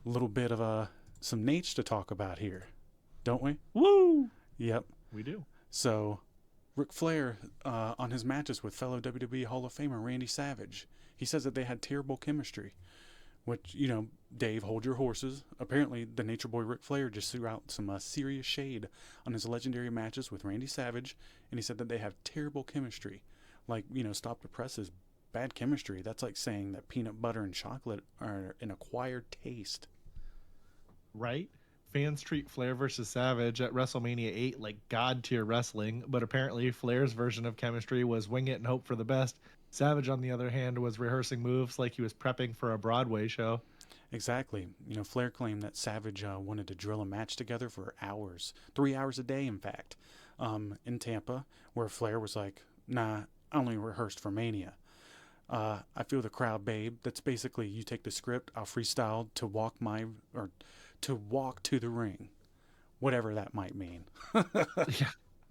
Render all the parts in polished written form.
A little bit of some Nates to talk about here, don't we? Woo! Yep. We do. So, Ric Flair, on his matches with fellow WWE Hall of Famer Randy Savage, he says that they had terrible chemistry. Which, Dave, hold your horses. Apparently, the Nature Boy Ric Flair just threw out some serious shade on his legendary matches with Randy Savage, and he said that they have terrible chemistry. Like, stop the presses. Bad chemistry. That's like saying that peanut butter and chocolate are an acquired taste. Right? Fans treat Flair versus Savage at WrestleMania VIII like god tier wrestling, but apparently Flair's version of chemistry was wing it and hope for the best. Savage, on the other hand, was rehearsing moves like he was prepping for a Broadway show. Exactly. Flair claimed that Savage wanted to drill a match together for hours, 3 hours a day, in fact, in Tampa, where Flair was like, "Nah, I only rehearsed for Mania." I feel the crowd, babe. That's basically you take the script, I'll freestyle to walk to the ring, whatever that might mean. Yeah.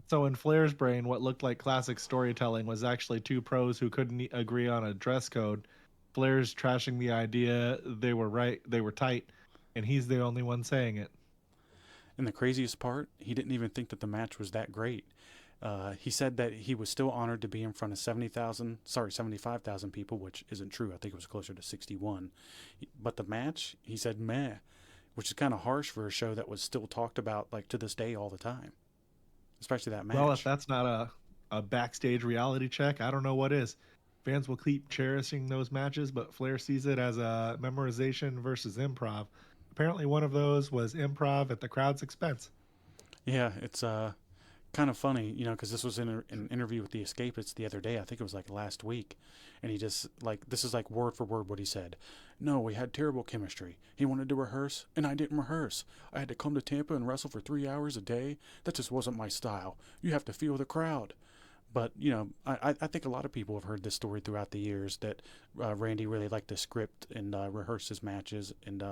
So in Flair's brain, what looked like classic storytelling was actually two pros who couldn't agree on a dress code. Flair's trashing the idea they were right, they were tight, and he's the only one saying it. And the craziest part, he didn't even think that the match was that great. He said that he was still honored to be in front of 75,000 people, which isn't true. I think it was closer to 61. But the match, he said, meh, which is kind of harsh for a show that was still talked about like to this day all the time, especially that Well, if match. that's not a backstage reality check, I don't know what is. Fans will keep cherishing those matches, but Flair sees it as a memorization versus improv. Apparently, one of those was improv at the crowd's expense. Yeah, it's kind of funny, because this was in an interview with the Escapists the other day. I think it was like last week, and he just like this is like word for word what he said. No, we had terrible chemistry. He wanted to rehearse, and I didn't rehearse. I had to come to Tampa and wrestle for 3 hours a day. That just wasn't my style. You have to feel the crowd. But I think a lot of people have heard this story throughout the years that Randy really liked the script and rehearsed his matches, and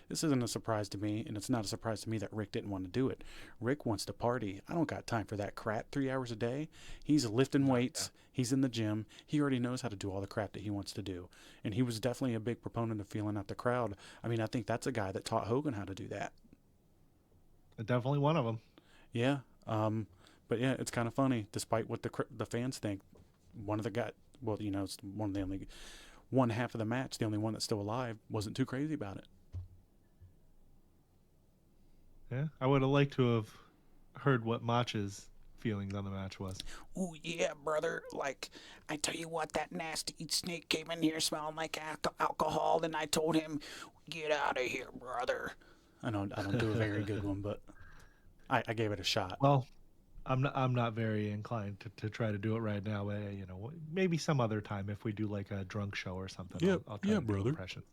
this isn't a surprise to me, and it's not a surprise to me that Rick didn't want to do it. Rick wants to party. I don't got time for that crap. 3 hours a day. He's lifting No, yeah. weights. He's in the gym. He already knows how to do all the crap that he wants to do, and he was definitely a big proponent of feeling out the crowd. I mean, I think that's a guy that taught Hogan how to do that. Definitely one of them. Yeah. But yeah, it's kind of funny, despite what the fans think. One of the guys, well, it's one of the only one half of the match, the only one that's still alive, wasn't too crazy about it. Yeah, I would have liked to have heard what Mach's feelings on the match was. Oh yeah, brother. Like, I tell you what, that nasty snake came in here smelling like alcohol, and I told him, "Get out of here, brother." I don't do a very good one, but I gave it a shot. Well, I'm not very inclined to try to do it right now. But, maybe some other time if we do like a drunk show or something, Yeah, I'll try yeah, to do brother. impressions.